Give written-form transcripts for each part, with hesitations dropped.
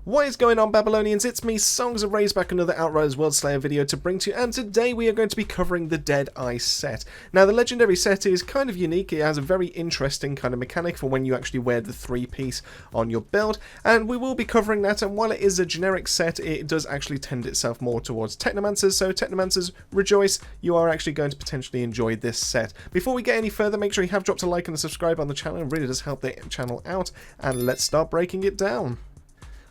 What is going on, Babylonians? It's me, Songs of Rage, back another Outriders worldslayer video to bring to you, and today we are going to be covering the Deadeye set. Now, the legendary set is kind of unique. It has a very interesting kind of mechanic for when you actually wear the three-piece on your build, and we will be covering that. And while it is a generic set, it does actually tend itself more towards Technomancers, so Technomancers, rejoice, you are actually going to potentially enjoy this set. Before we get any further, make sure you have dropped a like and a subscribe on the channel. It really does help the channel out, and let's start breaking it down.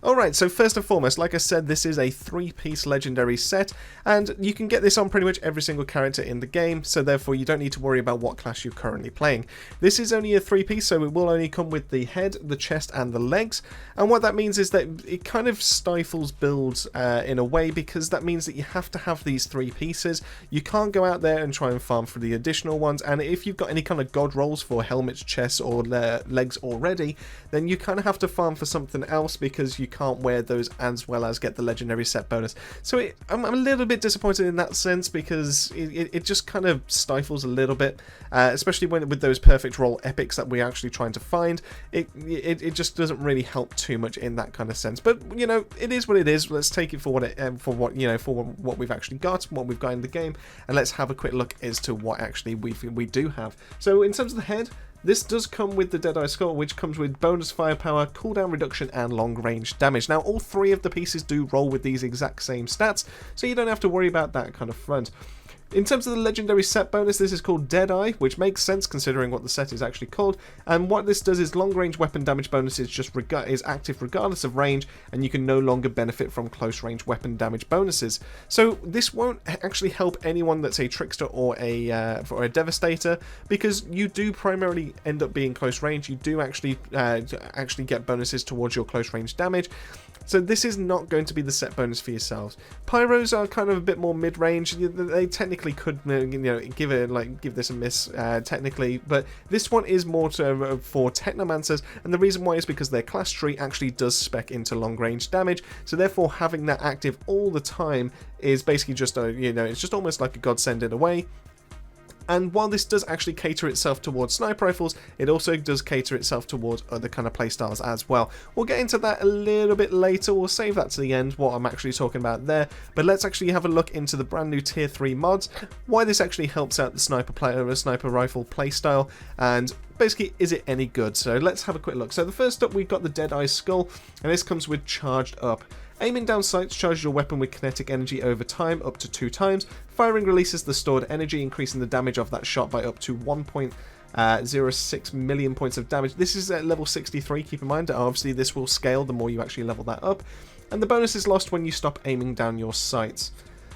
Alright, so first and foremost, like I said, this is a three-piece legendary set, and you can get this on pretty much every single character in the game, so therefore you don't need to worry about what class you're currently playing. This is only a three-piece, so it will only come with the head, the chest, and the legs, and what that means is that it kind of stifles builds in a way, because that means that you have to have these three pieces. You can't go out there and try and farm for the additional ones, and if you've got any kind of god rolls for helmets, chests, or legs already, then you kind of have to farm for something else, because you can't wear those as well as get the legendary set bonus. So I'm a little bit disappointed in that sense, because it just kind of stifles a little bit, especially when with those perfect roll epics that we're actually trying to find. It just doesn't really help too much in that kind of sense. But you know, it is what it is. Let's take it for what we've actually got, what we've got in the game, and let's have a quick look as to what actually we do have. So in terms of the head, this does come with the Deadeye skull, which comes with bonus firepower, cooldown reduction, and long range damage. Now, all three of the pieces do roll with these exact same stats, so you don't have to worry about that kind of front. In terms of the legendary set bonus, this is called Deadeye, which makes sense considering what the set is actually called. And what this does is long range weapon damage bonus is active regardless of range, and you can no longer benefit from close range weapon damage bonuses. So this won't actually help anyone that's a trickster or a devastator, because you do primarily end up being close range. You do actually get bonuses towards your close range damage. So this is not going to be the set bonus for yourselves. Pyros are kind of a bit more mid-range. They technically could, give this a miss technically, but this one is more for Technomancers, and the reason why is because their class tree actually does spec into long-range damage. So therefore, having that active all the time is basically just it's just almost like a godsend in a way. And while this does actually cater itself towards sniper rifles, it also does cater itself towards other kind of playstyles as well. We'll get into that a little bit later. We'll save that to the end, what I'm actually talking about there. But let's actually have a look into the brand new tier 3 mods, why this actually helps out the sniper rifle playstyle, and basically, is it any good? So let's have a quick look. So the first up, we've got the Deadeye skull, and this comes with charged up. Aiming down sights charges your weapon with kinetic energy over time, up to 2 times. Firing releases the stored energy, increasing the damage of that shot by up to 1.06 million points of damage. This is at level 63, keep in mind. Obviously, this will scale the more you actually level that up. And the bonus is lost when you stop aiming down your sights.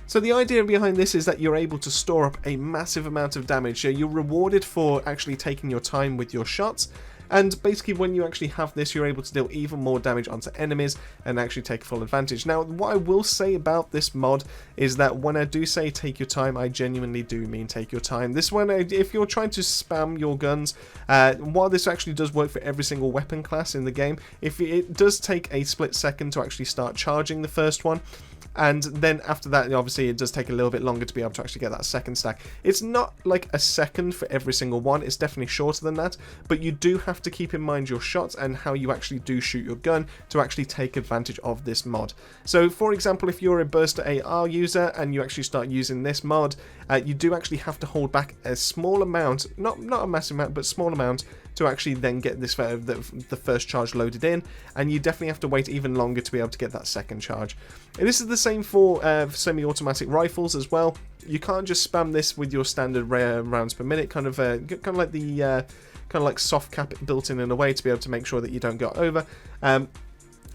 So the idea behind this is that you're able to store up a massive amount of damage. You're rewarded for actually taking your time with your shots. And basically, when you actually have this, you're able to deal even more damage onto enemies and actually take full advantage. Now, what I will say about this mod is that when I do say take your time, I genuinely do mean take your time. This one, if you're trying to spam your guns, while this actually does work for every single weapon class in the game, if it does take a split second to actually start charging the first one, and then after that, obviously, it does take a little bit longer to be able to actually get that second stack. It's not like a second for every single one. It's definitely shorter than that. But you do have to keep in mind your shots and how you actually do shoot your gun to actually take advantage of this mod. So, for example, if you're a burster AR user and you actually start using this mod, you do actually have to hold back a small amount, not a massive amount, but small amount, to actually then get this the first charge loaded in, and you definitely have to wait even longer to be able to get that second charge. And this is the same for semi-automatic rifles as well. You can't just spam this with your standard rounds per minute, kind of like soft cap built in a way to be able to make sure that you don't go over.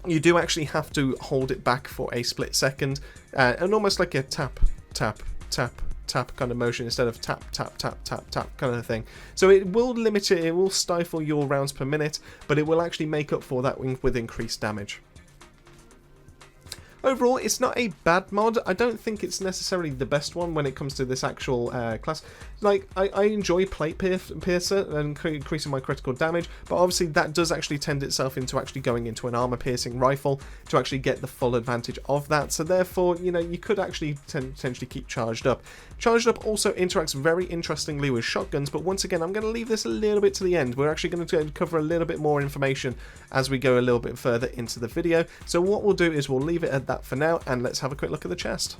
You do actually have to hold it back for a split second, and almost like a tap, tap, tap, tap kind of motion instead of tap, tap, tap, tap, tap kind of thing. So it will limit it, it will stifle your rounds per minute, but it will actually make up for that with increased damage. overall, it's not a bad mod. I don't think it's necessarily the best one when it comes to this actual class. Like, I enjoy Plate Piercer and increasing my critical damage, but obviously that does actually tend itself into actually going into an armor-piercing rifle to actually get the full advantage of that. So therefore, you know, you could actually potentially keep Charged Up. Charged Up also interacts very interestingly with shotguns, but once again, I'm going to leave this a little bit to the end. We're actually going to cover a little bit more information as we go a little bit further into the video. So what we'll do is we'll leave it at that for now, and let's have a quick look at the chest.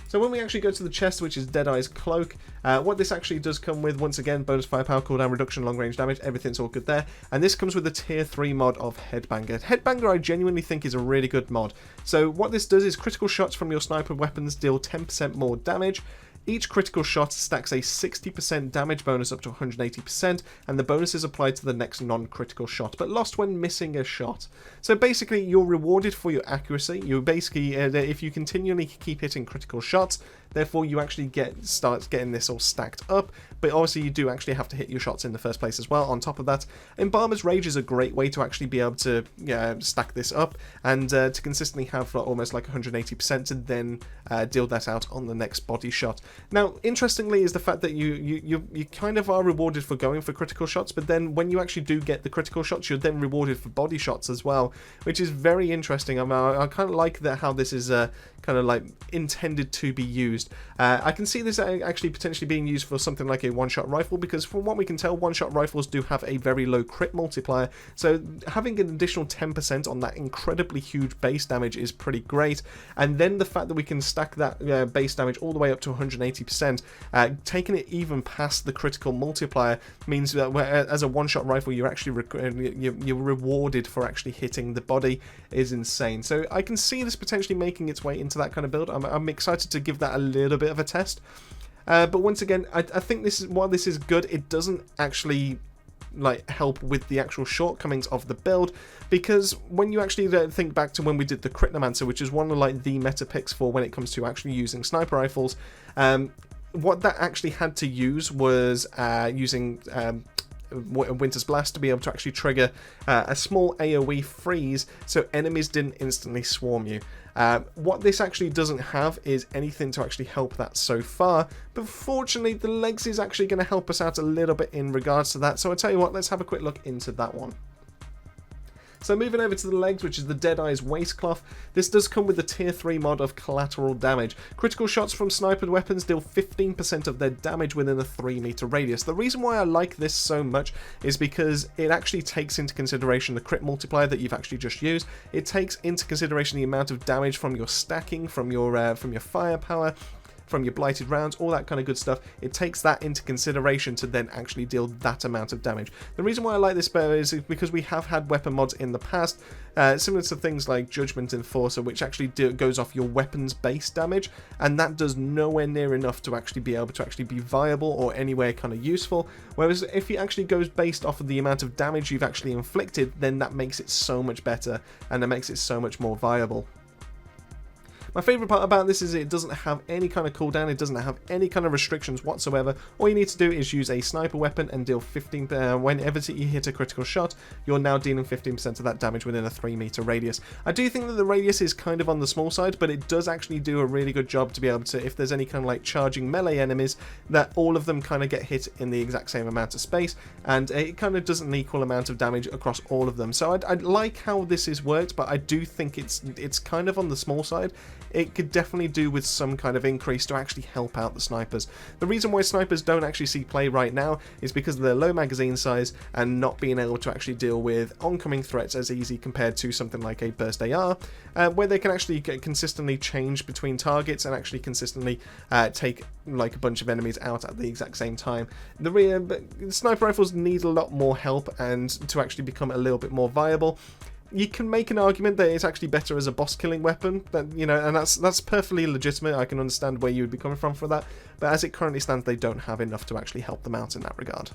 So when we actually go to the chest, which is Deadeye's cloak, what this actually does come with, once again, bonus firepower, cooldown reduction, long range damage, everything's all good there. And this comes with the tier 3 mod of Headbanger. Headbanger I genuinely think is a really good mod. So what this does is critical shots from your sniper weapons deal 10% more damage. Each critical shot stacks a 60% damage bonus up to 180%, and the bonus is applied to the next non-critical shot, but lost when missing a shot. So basically, you're rewarded for your accuracy. You basically, if you continually keep hitting critical shots, therefore you actually start getting this all stacked up, but obviously you do actually have to hit your shots in the first place as well. On top of that, Embalmer's Rage is a great way to actually be able to stack this up, and to consistently have almost like 180% to then deal that out on the next body shot. Now, interestingly is the fact that you kind of are rewarded for going for critical shots, but then when you actually do get the critical shots, you're then rewarded for body shots as well, which is very interesting. I mean, I kind of like that how this is kind of like intended to be used. I can see this actually potentially being used for something like a one-shot rifle, because from what we can tell, one-shot rifles do have a very low crit multiplier, so having an additional 10% on that incredibly huge base damage is pretty great. And then the fact that we can stack that base damage all the way up to 180%, taking it even past the critical multiplier, means that as a one-shot rifle you're actually you're rewarded for actually hitting the body, is insane. So I can see this potentially making its way into that kind of build. I'm excited to give that a little bit of a test. But once again, I think while this is good, it doesn't actually like help with the actual shortcomings of the build, because when you actually think back to when we did the Critnomancer, which is one of like the meta picks for when it comes to actually using sniper rifles, what that actually had to use was using Winter's Blast to be able to actually trigger a small AoE freeze so enemies didn't instantly swarm you. What this actually doesn't have is anything to actually help that so far, but fortunately the legs is actually going to help us out a little bit in regards to that. So I'll tell you what, let's have a quick look into that one. So moving over to the legs, which is the Deadeye's waistcloth, this does come with the tier 3 mod of collateral damage. Critical shots from sniper weapons deal 15% of their damage within a 3-meter radius. The reason why I like this so much is because it actually takes into consideration the crit multiplier that you've actually just used. It takes into consideration the amount of damage from your stacking, from your firepower, from your blighted rounds, all that kind of good stuff. It takes that into consideration to then actually deal that amount of damage. The reason why I like this better is because we have had weapon mods in the past, similar to things like Judgment Enforcer, which actually goes off your weapons base damage, and that does nowhere near enough to actually be able to actually be viable or anywhere kind of useful. Whereas if it actually goes based off of the amount of damage you've actually inflicted, then that makes it so much better, and that makes it so much more viable. My favourite part about this is it doesn't have any kind of cooldown, it doesn't have any kind of restrictions whatsoever. All you need to do is use a sniper weapon and deal 15, whenever you hit a critical shot, you're now dealing 15% of that damage within a 3-meter radius. I do think that the radius is kind of on the small side, but it does actually do a really good job to be able to, if there's any kind of like charging melee enemies, that all of them kind of get hit in the exact same amount of space, and it kind of does an equal amount of damage across all of them. So I like how this is worked, but I do think it's kind of on the small side. It could definitely do with some kind of increase to actually help out the snipers. The reason why snipers don't actually see play right now is because of their low magazine size and not being able to actually deal with oncoming threats as easy compared to something like a burst AR, where they can actually consistently change between targets and actually consistently take like a bunch of enemies out at the exact same time. The sniper rifles need a lot more help and to actually become a little bit more viable. You can make an argument that it's actually better as a boss killing weapon, but, you know, and that's perfectly legitimate. I can understand where you would be coming from for that, but as it currently stands, they don't have enough to actually help them out in that regard.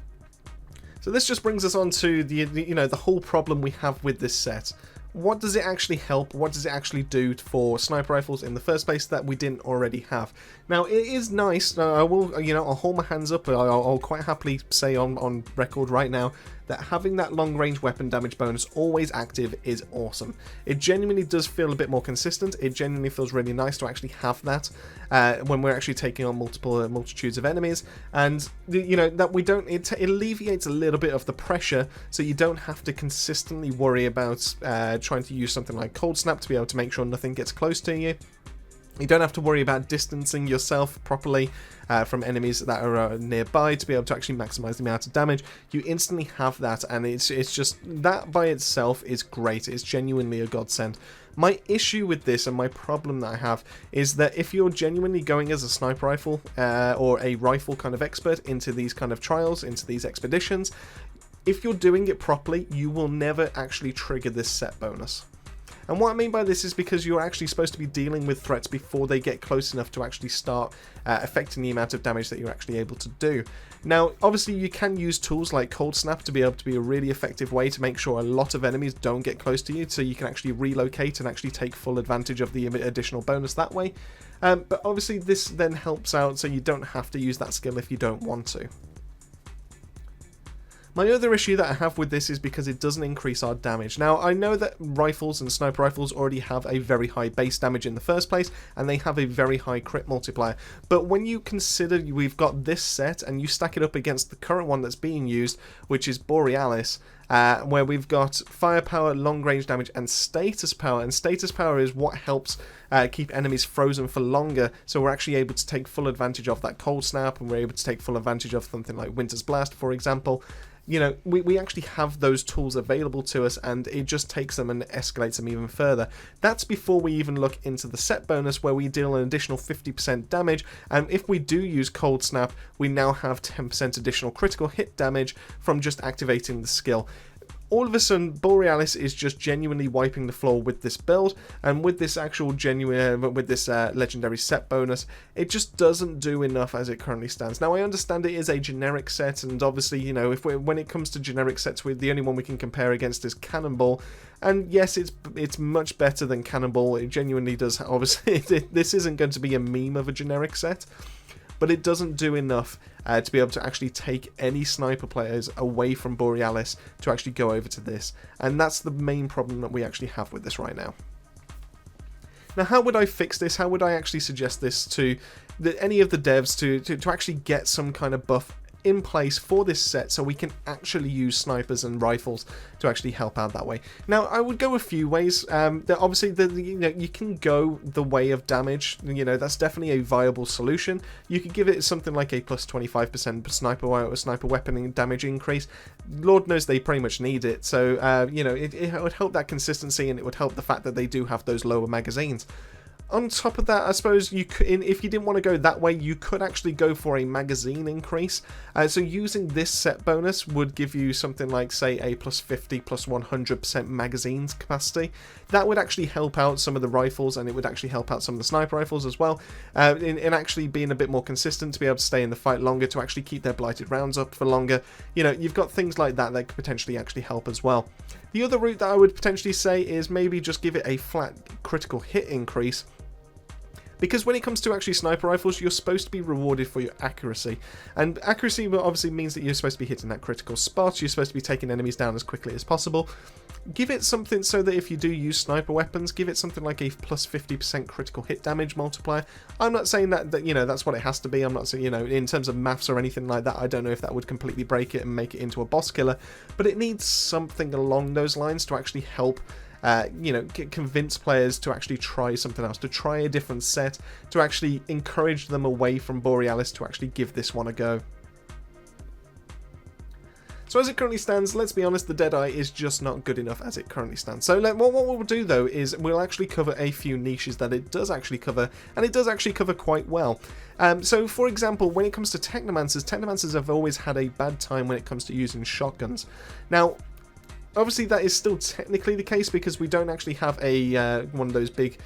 So this just brings us on to the whole problem we have with this set. What does it actually help? What does it actually do for sniper rifles in the first place that we didn't already have? Now, it is nice. I will, I'll hold my hands up. I'll quite happily say on record right now that having that long-range weapon damage bonus always active is awesome. It genuinely does feel a bit more consistent. It genuinely feels really nice to actually have that when we're actually taking on multitudes of enemies, and that we don't. It alleviates a little bit of the pressure, so you don't have to consistently worry about trying to use something like Cold Snap to be able to make sure nothing gets close to you. You don't have to worry about distancing yourself properly from enemies that are nearby to be able to actually maximize the amount of damage. You instantly have that, and it's just that by itself is great. It's genuinely a godsend. My issue with this, and my problem that I have, is that if you're genuinely going as a sniper rifle or a rifle kind of expert into these kind of trials, into these expeditions, if you're doing it properly, you will never actually trigger this set bonus. And what I mean by this is because you're actually supposed to be dealing with threats before they get close enough to actually start affecting the amount of damage that you're actually able to do. Now, obviously, you can use tools like Cold Snap to be able to be a really effective way to make sure a lot of enemies don't get close to you, so you can actually relocate and actually take full advantage of the additional bonus that way. But obviously, this then helps out, so you don't have to use that skill if you don't want to. My other issue that I have with this is because it doesn't increase our damage. Now, I know that rifles and sniper rifles already have a very high base damage in the first place, and they have a very high crit multiplier. But when you consider we've got this set, and you stack it up against the current one that's being used, which is Borealis, where we've got firepower, long range damage, and status power. And status power is what helps keep enemies frozen for longer, so we're actually able to take full advantage of that Cold Snap, and we're able to take full advantage of something like Winter's Blast, for example. We actually have those tools available to us, and it just takes them and escalates them even further. That's before we even look into the set bonus, where we deal an additional 50% damage, and if we do use Cold Snap, we now have 10% additional critical hit damage from just activating the skill. All of a sudden, Borealis is just genuinely wiping the floor with this build, and with this actual legendary set bonus, it just doesn't do enough as it currently stands. Now, I understand it is a generic set, and obviously, when it comes to generic sets, the only one we can compare against is Cannonball. And yes, it's much better than Cannonball. It genuinely does. Obviously, this isn't going to be a meme of a generic set, but it doesn't do enough to be able to actually take any sniper players away from Borealis to actually go over to this. And that's the main problem that we actually have with this right now. Now, how would I fix this? How would I actually suggest this to any of the devs to actually get some kind of buff in place for this set, so we can actually use snipers and rifles to actually help out that way? Now, I would go a few ways. Obviously, you can go the way of damage. That's definitely a viable solution. You could give it something like a plus 25% sniper weapon damage increase. Lord knows they pretty much need it. So it would help that consistency, and it would help the fact that they do have those lower magazines. On top of that, I suppose you could, if you didn't want to go that way, you could actually go for a magazine increase. So using this set bonus would give you something like, say, a plus 50, plus 100% magazines capacity. That would actually help out some of the rifles, and it would actually help out some of the sniper rifles as well, in actually being a bit more consistent, to be able to stay in the fight longer, to actually keep their blighted rounds up for longer. You've got things like that could potentially actually help as well. The other route that I would potentially say is maybe just give it a flat critical hit increase. Because when it comes to actually sniper rifles, you're supposed to be rewarded for your accuracy. And accuracy obviously means that you're supposed to be hitting that critical spot, you're supposed to be taking enemies down as quickly as possible. Give it something so that if you do use sniper weapons, give it something like a plus 50% critical hit damage multiplier. I'm not saying that that's what it has to be. I'm not saying, in terms of maths or anything like that, I don't know if that would completely break it and make it into a boss killer, but it needs something along those lines to actually help convince players to actually try something else, to try a different set, to actually encourage them away from Borealis to actually give this one a go. So as it currently stands, let's be honest, the Deadeye is just not good enough as it currently stands. So what we'll do though is we'll actually cover a few niches that it does actually cover, and it does actually cover quite well. So for example, when it comes to Technomancers have always had a bad time when it comes to using shotguns. Now, obviously, that is still technically the case because we don't actually have a one of those big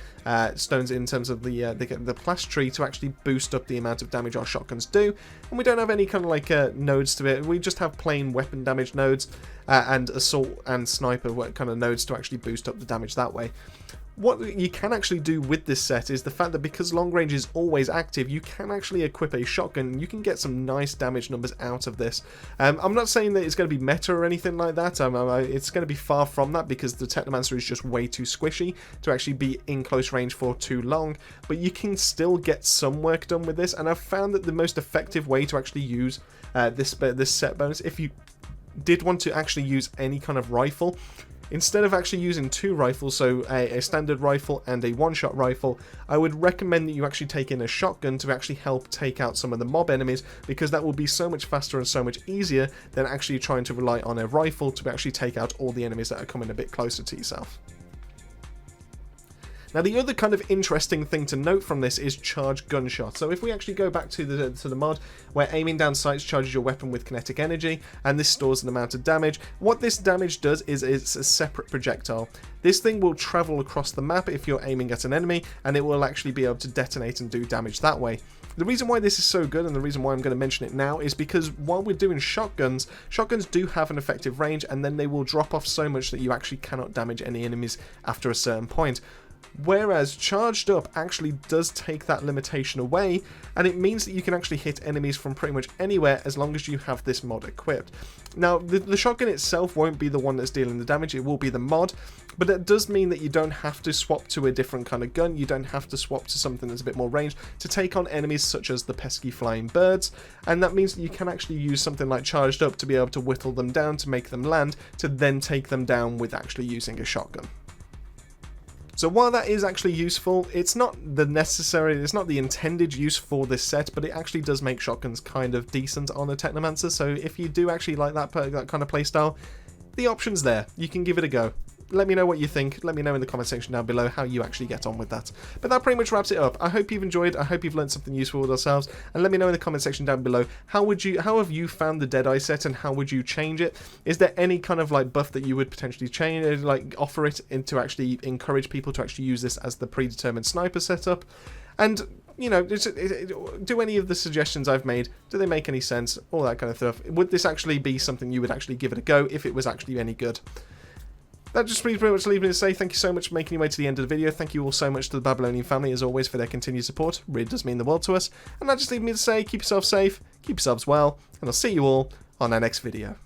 stones in terms of the Plash tree to actually boost up the amount of damage our shotguns do, and we don't have any kind of nodes to it. We just have plain weapon damage nodes. and assault and sniper kind of nodes to actually boost up the damage that way. What you can actually do with this set is the fact that because long range is always active, you can actually equip a shotgun and you can get some nice damage numbers out of this. I'm not saying that it's going to be meta or anything like that. It's going to be far from that because the Technomancer is just way too squishy to actually be in close range for too long, but you can still get some work done with this, and I've found that the most effective way to actually use this set bonus, if you did want to actually use any kind of rifle, instead of actually using 2 rifles, so a standard rifle and a one-shot rifle, I would recommend that you actually take in a shotgun to actually help take out some of the mob enemies, because that will be so much faster and so much easier than actually trying to rely on a rifle to actually take out all the enemies that are coming a bit closer to yourself. Now, the other kind of interesting thing to note from this is charge gunshot. So if we actually go back to the mod where aiming down sights charges your weapon with kinetic energy, and this stores an amount of damage, what this damage does is it's a separate projectile. This thing will travel across the map if you're aiming at an enemy, and it will actually be able to detonate and do damage that way. The reason why this is so good, and the reason why I'm going to mention it now, is because while we're doing shotguns do have an effective range, and then they will drop off so much that you actually cannot damage any enemies after a certain point. Whereas charged up actually does take that limitation away, and it means that you can actually hit enemies from pretty much anywhere as long as you have this mod equipped. Now, the shotgun itself won't be the one that's dealing the damage, it will be the mod, but it does mean that you don't have to swap to a different kind of gun, you don't have to swap to something that's a bit more ranged to take on enemies such as the pesky flying birds, and that means that you can actually use something like charged up to be able to whittle them down to make them land, to then take them down with actually using a shotgun. So while that is actually useful, it's not the intended use for this set, but it actually does make shotguns kind of decent on a Technomancer, so if you do actually like that kind of playstyle, the option's there. You can give it a go. Let me know what you think. Let me know in the comment section down below how you actually get on with that. But that pretty much wraps it up. I hope you've enjoyed. I hope you've learned something useful with ourselves. And let me know in the comment section down below how have you found the Deadeye set, and how would you change it? Is there any kind of like buff that you would potentially change, like offer it to actually encourage people to actually use this as the predetermined sniper setup? And you know, do any of the suggestions I've made, do they make any sense? All that kind of stuff. Would this actually be something you would actually give it a go if it was actually any good? That just pretty much leaves me to say thank you so much for making your way to the end of the video. Thank you all so much to the Babylonian family, as always, for their continued support. It really does mean the world to us. And that just leaves me to say keep yourself safe, keep yourselves well, and I'll see you all on our next video.